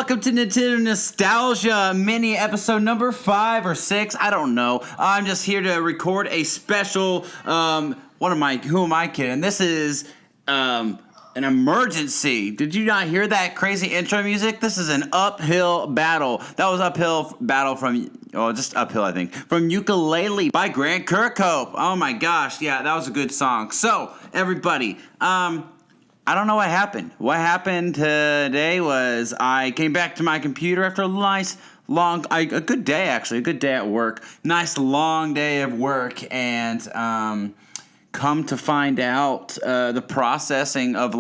welcome to Nintendo Nostalgia mini episode number 5 or 6. I don't know. I'm just here to record a special. Who am I kidding? This is an emergency. Did you not hear that crazy intro music? This is an uphill battle. That was uphill battle from. Oh, just uphill, I think. From Ukulele by Grant Kirkhope. Oh my gosh, yeah, that was a good song. So, everybody, I don't know what happened. What happened today was I came back to my computer after a nice, a good day actually, a good day at work. Nice long day of work, and come to find out the processing of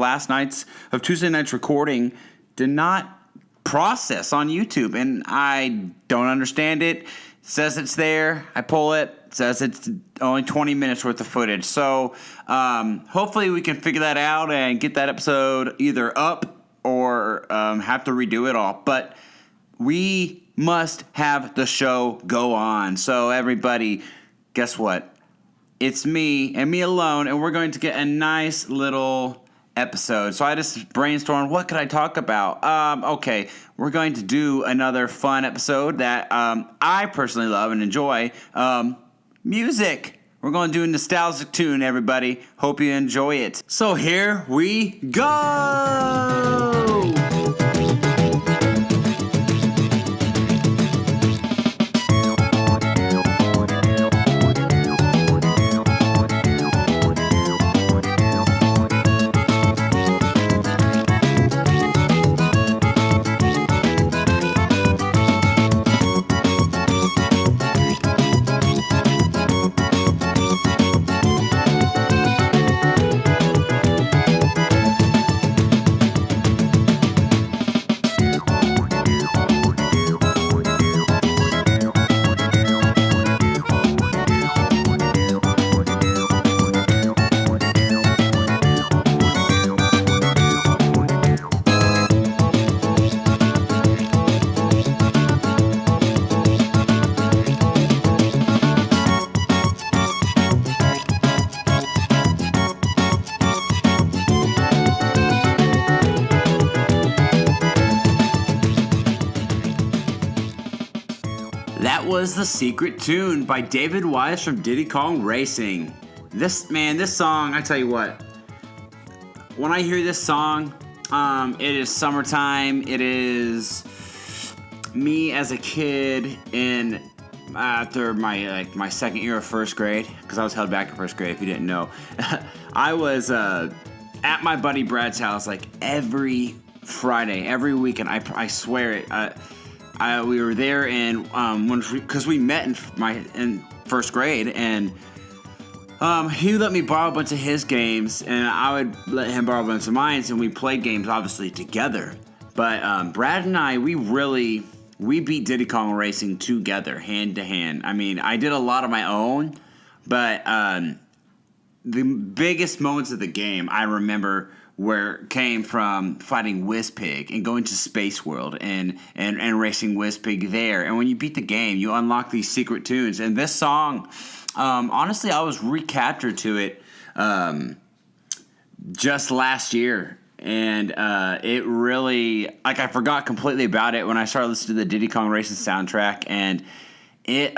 Tuesday night's recording did not process on YouTube, and I don't understand it. It says it's there. I pull it. It says it's only 20 minutes worth of footage. So hopefully we can figure that out and get that episode either up or have to redo it all. But we must have the show go on. So everybody, guess what? It's me and me alone, and we're going to get a nice little episode. So I just brainstormed, what could I talk about? Okay, we're going to do another fun episode that I personally love and enjoy. Music. We're going to do a nostalgic tune, everybody. Hope you enjoy it. So here we go! That was The Secret Tune by David Wise from Diddy Kong Racing. This song, I tell you what, when I hear this song, it is summertime. It is me as a kid after my second year of first grade, because I was held back in first grade, if you didn't know. I was at my buddy Brad's house like every Friday, every weekend. I swear it. We were there, and because we met in first grade, and he let me borrow a bunch of his games, and I would let him borrow a bunch of mine, and we played games obviously together. But Brad and I, we beat Diddy Kong Racing together, hand to hand. I mean, I did a lot of my own, but the biggest moments of the game I remember came from fighting Wizpig and going to Space World and racing Wizpig there. And when you beat the game, you unlock these secret tunes. And this song, honestly, I was recaptured to it just last year. And it really, I forgot completely about it when I started listening to the Diddy Kong Racing soundtrack. And it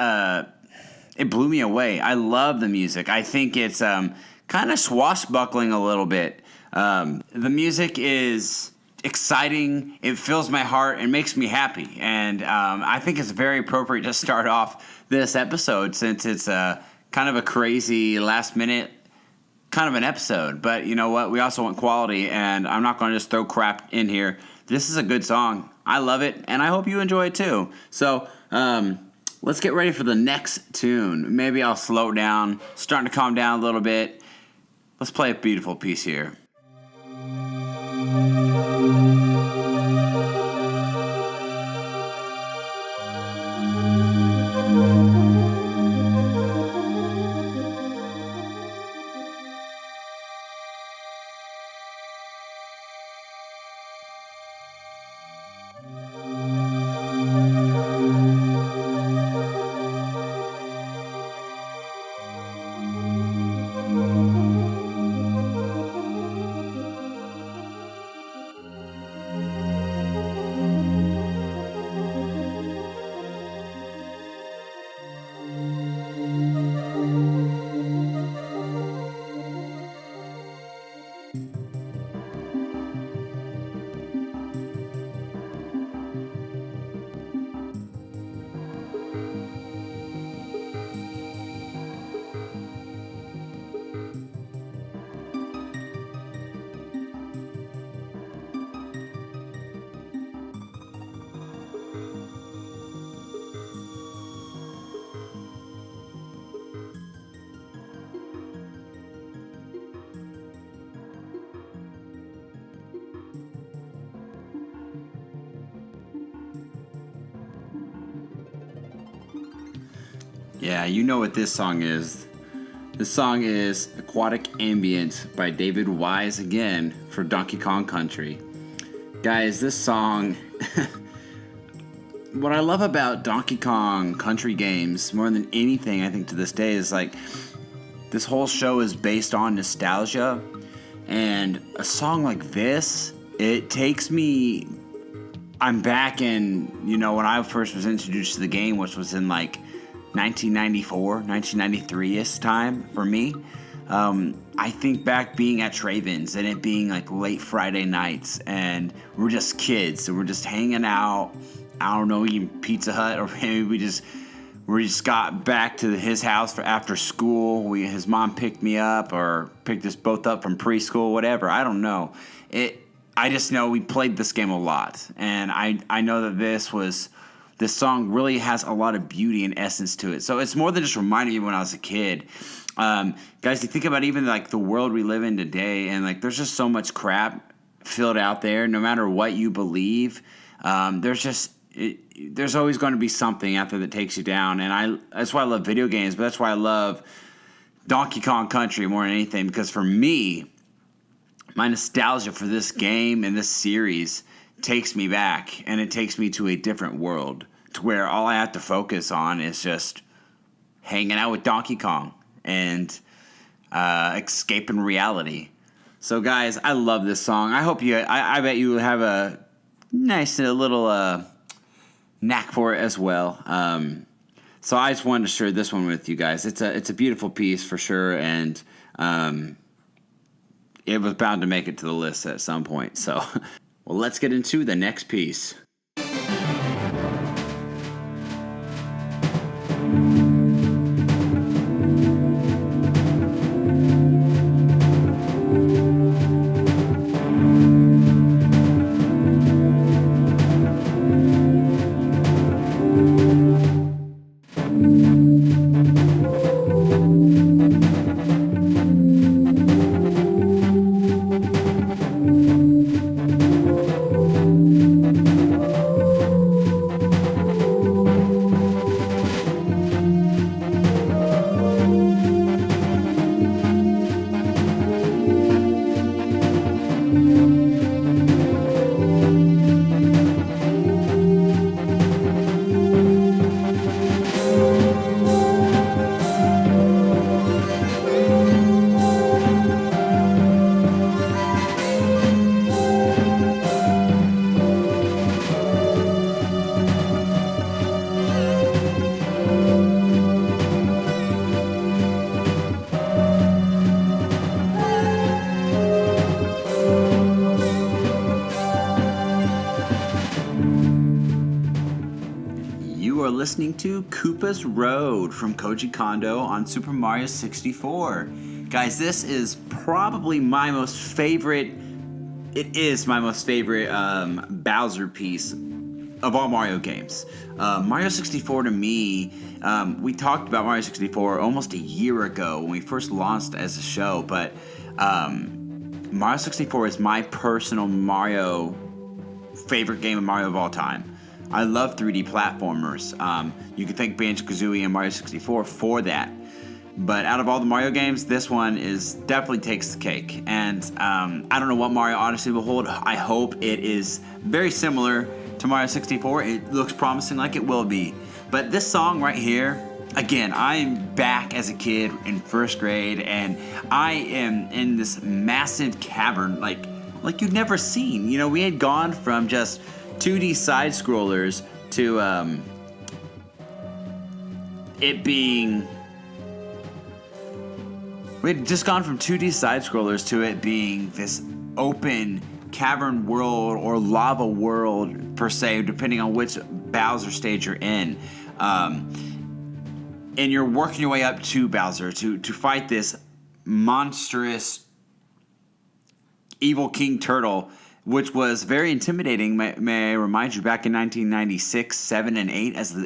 blew me away. I love the music. I think it's kind of swashbuckling a little bit. The music is exciting. It fills my heart and makes me happy. And I think it's very appropriate to start off this episode, since it's kind of a crazy last minute kind of an episode. But you know what? We also want quality, and I'm not going to just throw crap in here. This is a good song. I love it, and I hope you enjoy it too. So let's get ready for the next tune. Maybe I'll slow down, starting to calm down a little bit. Let's play a beautiful piece here. Yeah, you know what this song is. This song is Aquatic Ambient by David Wise again for Donkey Kong Country. Guys, this song, what I love about Donkey Kong Country games more than anything, I think, to this day is like this whole show is based on nostalgia, and a song like this, it takes me, I'm back in, when I first was introduced to the game, which was in like 1994, 1993-ish time for me. I think back being at Traven's and it being like late Friday nights, and we're just kids and we're just hanging out. I don't know, eating Pizza Hut, or maybe we just got back to his house for after school. His mom picked me up or picked us both up from preschool, whatever. I don't know. I just know we played this game a lot, and I know that this song really has a lot of beauty and essence to it. So it's more than just reminding me when I was a kid. Guys, you think about even like the world we live in today, and like there's just so much crap filled out there. No matter what you believe, there's always going to be something out there that takes you down. And that's why I love video games, but that's why I love Donkey Kong Country more than anything, because for me, my nostalgia for this game and this series takes me back, and it takes me to a different world to where all I have to focus on is just hanging out with Donkey Kong and escaping reality. So guys, I love this song. I bet you have a nice little knack for it as well. So I just wanted to share this one with you guys. It's a beautiful piece for sure, and it was bound to make it to the list at some point. So, well, let's get into the next piece. Listening to Koopa's Road from Koji Kondo on Super Mario 64. Guys, this is probably my most favorite. It is my most favorite Bowser piece of all Mario games. Mario 64 to me, we talked about Mario 64 almost a year ago when we first launched as a show, but Mario 64 is my personal favorite game of Mario of all time. I love 3D platformers. You can thank Banjo-Kazooie and Mario 64 for that. But out of all the Mario games, this one definitely takes the cake. And I don't know what Mario Odyssey will hold. I hope it is very similar to Mario 64. It looks promising like it will be. But this song right here, again, I'm back as a kid in first grade, and I am in this massive cavern like you've never seen. We had gone from just 2D side scrollers to it being. We had just gone from 2D side scrollers to it being this open cavern world or lava world per se, depending on which Bowser stage you're in. And you're working your way up to Bowser to fight this monstrous evil King Turtle, which was very intimidating. May I remind you, back in 1996, 7, and 8, as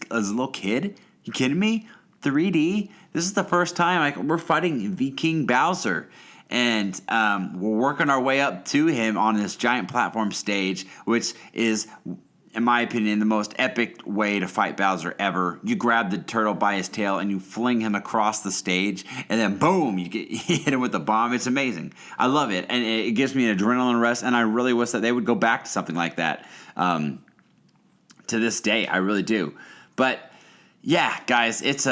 a little kid? You kidding me? 3D? This is the first time we're fighting the King Bowser. And we're working our way up to him on this giant platform stage, which is in my opinion, the most epic way to fight Bowser ever. You grab the turtle by his tail and you fling him across the stage, and then boom, you hit him with the bomb. It's amazing. I love it, and it gives me an adrenaline rush, and I really wish that they would go back to something like that. To this day, I really do. But yeah, guys, it's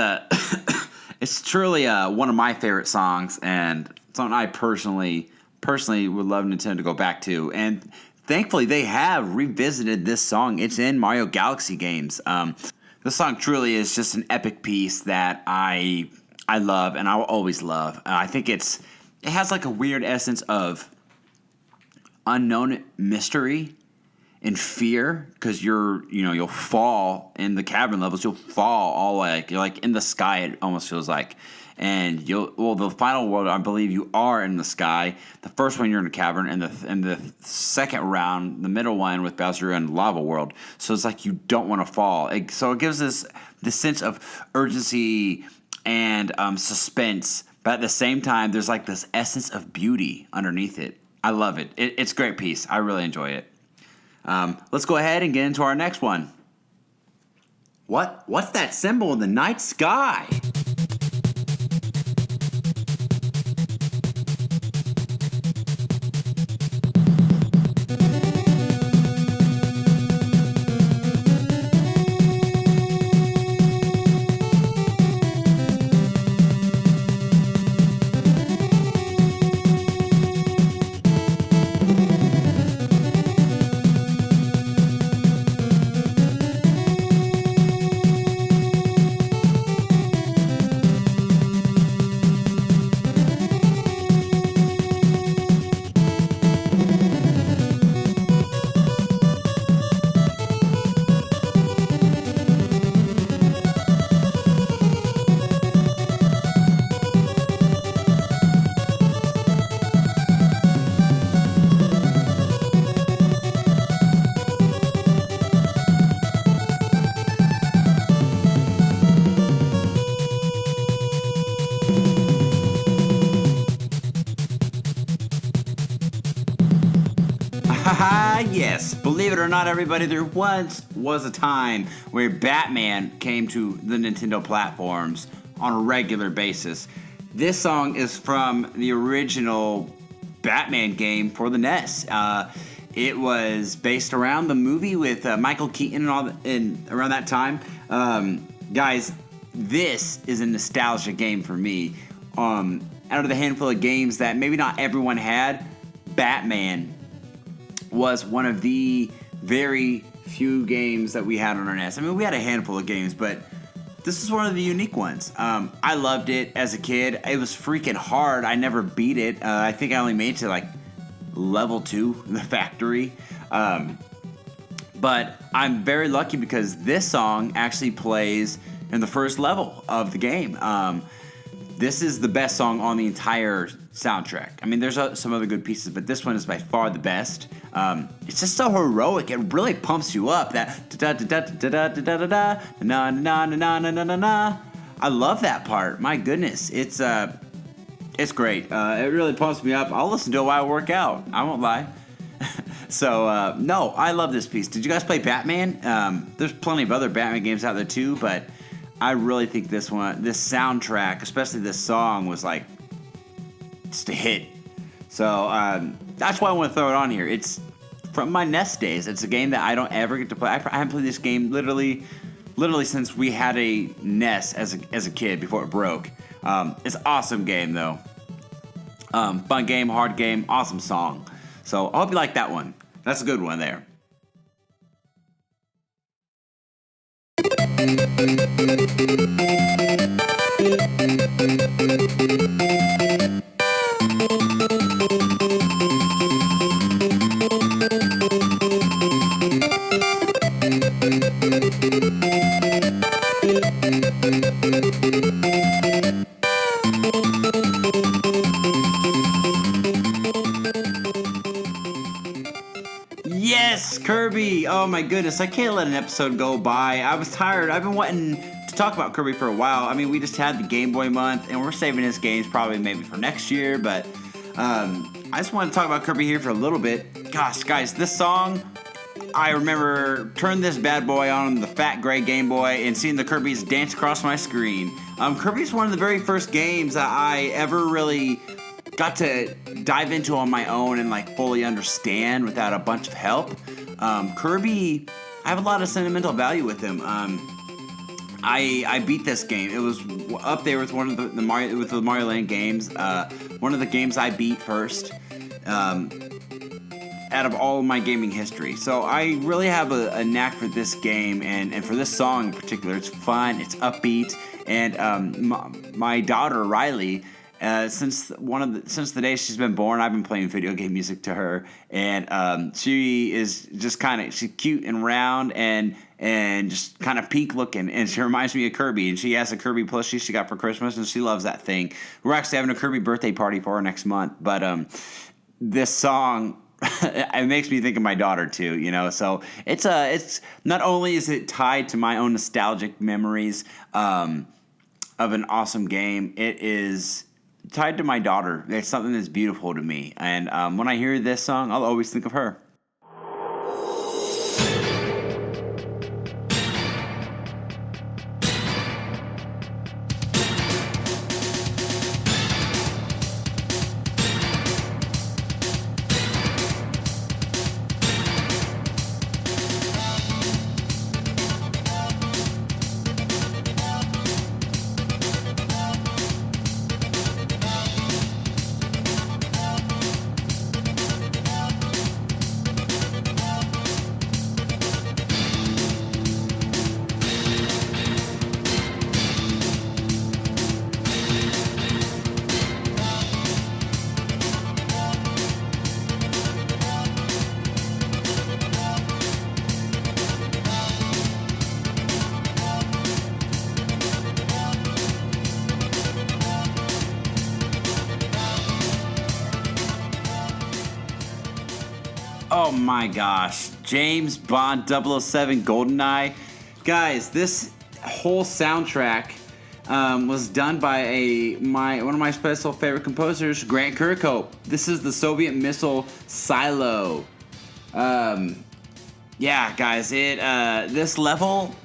it's truly one of my favorite songs, and something I personally would love Nintendo to go back to. And thankfully, they have revisited this song. It's in Mario Galaxy games. This song truly is just an epic piece that I love and I will always love. I think it has like a weird essence of unknown mystery and fear, because you'll fall in the cavern levels. You'll fall all you're like in the sky. It almost feels like. And the final world, I believe you are in the sky. The first one you're in a cavern, and the second round, the middle one with Bowser, you're in the lava world. So it's like you don't want to fall. So it gives this sense of urgency and suspense, but at the same time, there's like this essence of beauty underneath it. I love it. It's a great piece. I really enjoy it. Let's go ahead and get into our next one. What's that symbol in the night sky? Yes, believe it or not, everybody, there once was a time where Batman came to the Nintendo platforms on a regular basis. This song is from the original Batman game for the NES. It was based around the movie with Michael Keaton and around that time. Guys, this is a nostalgia game for me. Out of the handful of games that maybe not everyone had, Batman was one of the very few games that we had on our NES. I mean, we had a handful of games, but this is one of the unique ones. I loved it as a kid. It was freaking hard. I never beat it. I think I only made it to like level 2 in the factory. But I'm very lucky because this song actually plays in the first level of the game. This is the best song on the entire soundtrack. I mean, there's some other good pieces, but this one is by far the best. It's just so heroic. It really pumps you up. That da da da da da da da da na na na na na na na. I love that part. My goodness, it's great. It really pumps me up. I'll listen to it while I work out. I won't lie. So no, I love this piece. Did you guys play Batman? There's plenty of other Batman games out there too, but I really think this soundtrack, especially this song, was like just a hit. So that's why I want to throw it on here. It's from my NES days. It's a game that I don't ever get to play. I haven't played this game literally since we had a NES as a kid before it broke. It's an awesome game though. Fun game, hard game, awesome song. So I hope you like that one. That's a good one there. Yes, Kirby! Oh my goodness, I can't let an episode go by. I was tired. I've been wanting to talk about Kirby for a while. I mean, we just had the Game Boy month, and we're saving his games probably maybe for next year, but I just want to talk about Kirby here for a little bit. Gosh, guys, this song, I remember turning this bad boy on the fat gray Game Boy and seeing the Kirby's dance across my screen. Kirby's one of the very first games that I ever really got to dive into on my own and like fully understand without a bunch of help. Kirby, I have a lot of sentimental value with him. I beat this game. It was up there with one of the Mario Land games. One of the games I beat first. Out of all of my gaming history. So I really have a knack for this game and for this song in particular. It's fun, it's upbeat, and my daughter Riley, since the day she's been born, I've been playing video game music to her, and she is just she's cute and round and just kind of pink looking, and she reminds me of Kirby, and she has a Kirby plushie she got for Christmas, and she loves that thing. We're actually having a Kirby birthday party for her next month, but this song, it makes me think of my daughter too, you know. So it's not only is it tied to my own nostalgic memories of an awesome game, it is tied to my daughter. It's something that's beautiful to me, and when I hear this song, I'll always think of her. Oh my gosh, James Bond 007 GoldenEye. Guys, this whole soundtrack was done by one of my special favorite composers, Grant Kirkhope. This is the Soviet missile Silo. Yeah, guys, this level,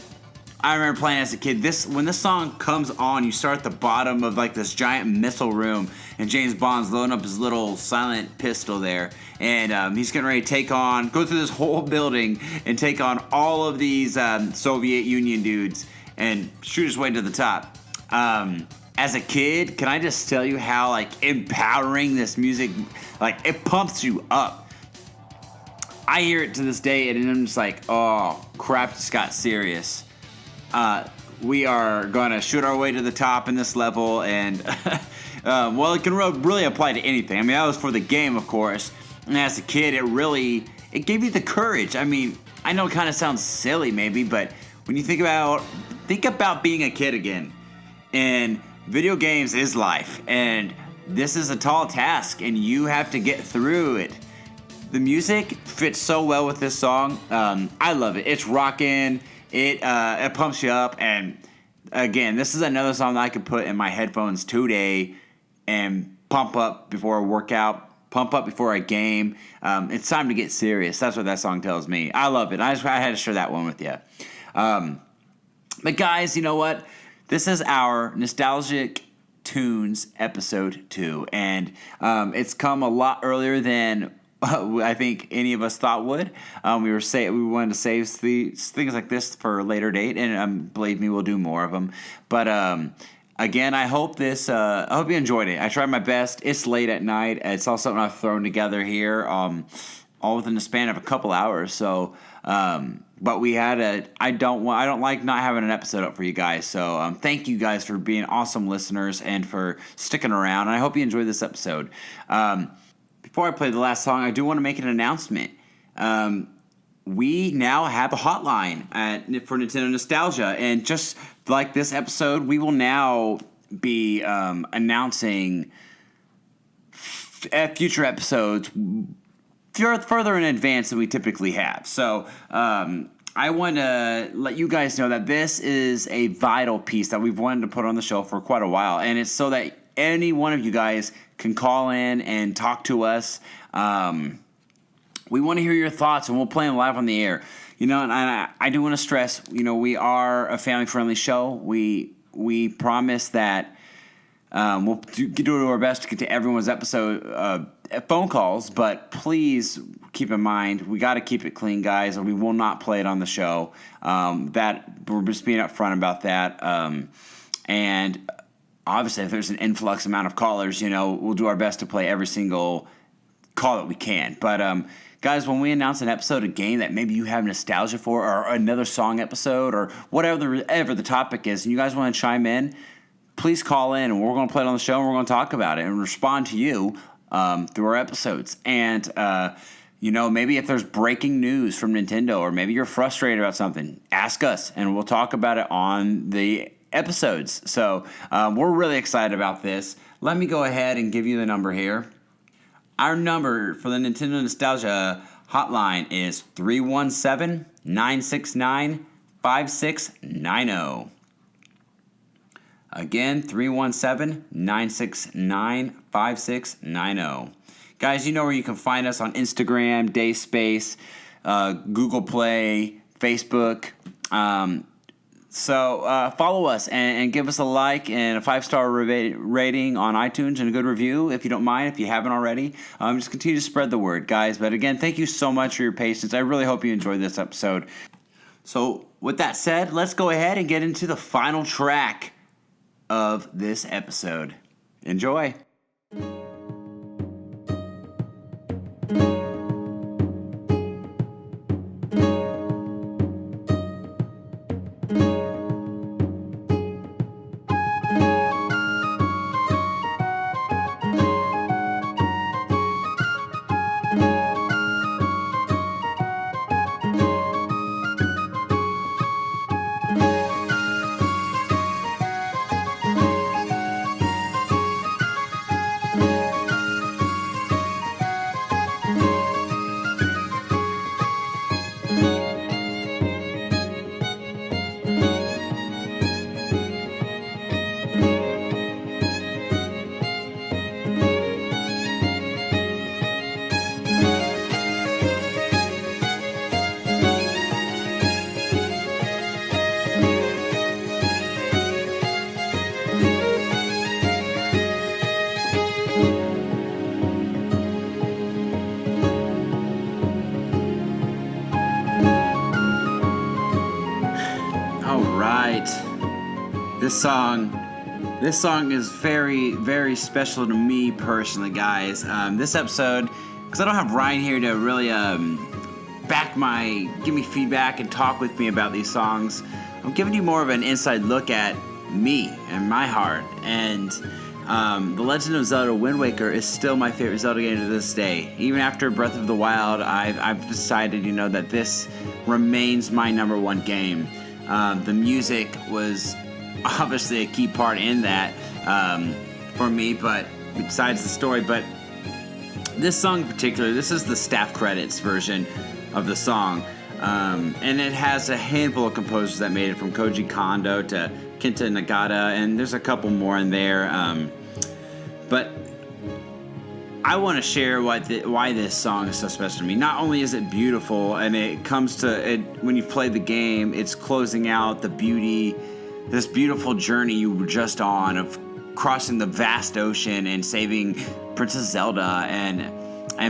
I remember playing as a kid. When this song comes on, you start at the bottom of like this giant missile room, and James Bond's loading up his little silent pistol there, and he's getting ready to go through this whole building and take on all of these Soviet Union dudes and shoot his way to the top. As a kid, can I just tell you how like empowering this music, like it pumps you up. I hear it to this day, and I'm just like, oh crap, this got serious. We are going to shoot our way to the top in this level, and well, it can really apply to anything. I mean, that was for the game, of course, and as a kid, it gave you the courage. I mean, I know it kind of sounds silly maybe, but when you think about being a kid again, and video games is life, and this is a tall task, and you have to get through it. The music fits so well with this song. I love it. It's rocking. It pumps you up, and again, this is another song that I could put in my headphones today and pump up before a workout, pump up before a game. It's time to get serious. That's what that song tells me. I love it. I had to share that one with you. But guys, you know what? This is our Nostalgic Tunes episode 2, and it's come a lot earlier than I think any of us thought would. We wanted to save things like this for a later date, and believe me, we'll do more of them. But again, I hope you enjoyed it. I tried my best. It's late at night. It's all something I've thrown together here, all within the span of a couple hours. So, but we had I don't like not having an episode up for you guys. So, thank you guys for being awesome listeners and for sticking around. And I hope you enjoyed this episode. Before I play the last song, I do want to make an announcement. We now have a hotline for Nintendo Nostalgia, and just like this episode, we will now be announcing future episodes further in advance than we typically have. So I want to let you guys know that this is a vital piece that we've wanted to put on the show for quite a while, and it's so that any one of you guys can call in and talk to us We want to hear your thoughts, and we'll play them live on the air. And I do want to stress, we are a family-friendly show. We promise that we'll do our best to get to everyone's episode phone calls, but please keep in mind we got to keep it clean, guys, or we will not play it on the show. That we're just being upfront about that. And obviously, if there's an influx amount of callers, we'll do our best to play every single call that we can. But guys, when we announce an episode, a game that maybe you have nostalgia for, or another song episode, or whatever the topic is, and you guys want to chime in, please call in, and we're going to play it on the show, and we're going to talk about it and respond to you through our episodes. And, maybe if there's breaking news from Nintendo, or maybe you're frustrated about something, ask us, and we'll talk about it on the episodes. So we're really excited about this. Let me go ahead and give you the number here. Our number for the Nintendo Nostalgia Hotline is 317-969-5690. Again, 317-969-5690. Guys, you know where you can find us on Instagram, Dayspace, Google Play, Facebook. So follow us and give us a like and a 5-star rating on iTunes and a good review if you don't mind, if you haven't already. Just continue to spread the word, guys. But again, thank you so much for your patience. I really hope you enjoyed this episode. So with that said, let's go ahead and get into the final track of this episode. Enjoy. This song is very, very special to me personally, guys. This episode, because I don't have Ryan here to really give me feedback and talk with me about these songs, I'm giving you more of an inside look at me and my heart. And The Legend of Zelda Wind Waker is still my favorite Zelda game to this day. Even after Breath of the Wild, I've decided, that this remains my number one game. The music was obviously a key part in that for me, but besides the story. But this song in particular, this is the staff credits version of the song, and it has a handful of composers that made it, from Koji Kondo to Kenta Nagata, and there's a couple more in there. But I want to share why this song is so special to me. Not only is it beautiful, and it comes to it when you've played the game, it's closing out this beautiful journey you were just on of crossing the vast ocean and saving Princess Zelda and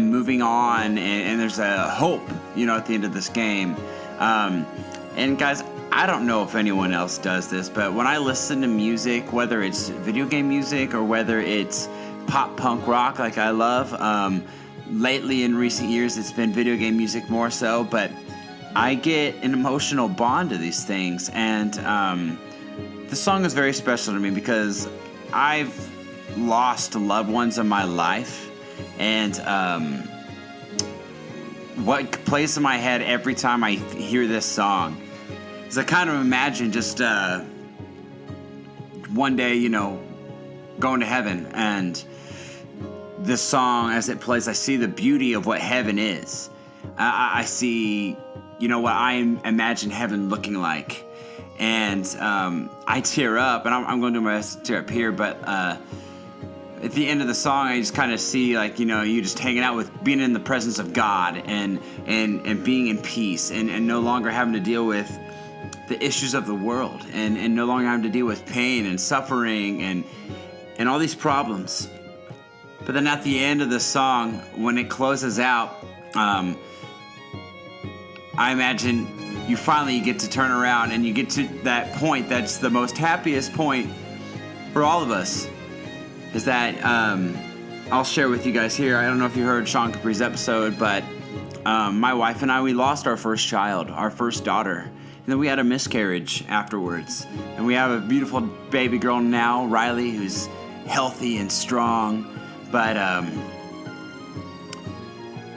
moving on, and there's a hope, at the end of this game. And guys, I don't know if anyone else does this, but when I listen to music, whether it's video game music or whether it's pop punk rock like I love, lately in recent years it's been video game music more so, but I get an emotional bond to these things. And this song is very special to me because I've lost loved ones in my life, and what plays in my head every time I hear this song is I kind of imagine just one day, going to heaven, and this song, as it plays, I see the beauty of what heaven is. I see, what I imagine heaven looking like. And I tear up, and I'm going to do my best to tear up here, but at the end of the song, I just kind of see, like, you just hanging out with, being in the presence of God and being in peace and no longer having to deal with the issues of the world and no longer having to deal with pain and suffering and all these problems. But then at the end of the song, when it closes out, I imagine you finally get to turn around and you get to that point that's the most happiest point for all of us, is that I'll share with you guys here. I don't know if you heard Sean Capri's episode, but my wife and I, we lost our first child, our first daughter. And then we had a miscarriage afterwards. And we have a beautiful baby girl now, Riley, who's healthy and strong. But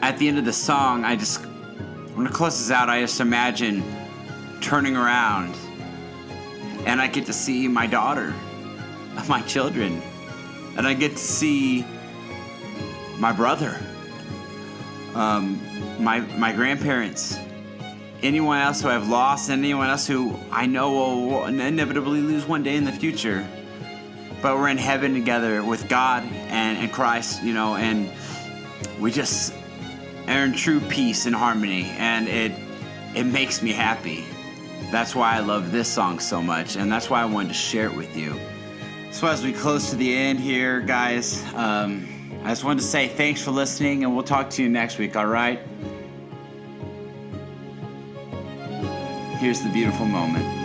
at the end of the song, when it closes out, I just imagine turning around and I get to see my daughter, my children, and I get to see my brother, my grandparents, anyone else who I've lost, and anyone else who I know will inevitably lose one day in the future. But we're in heaven together with God and Christ, and we just are in true peace and harmony, and it makes me happy. That's why I love this song so much, and that's why I wanted to share it with you. So as we close to the end here, guys, I just wanted to say thanks for listening, and we'll talk to you next week, all right? Here's the beautiful moment.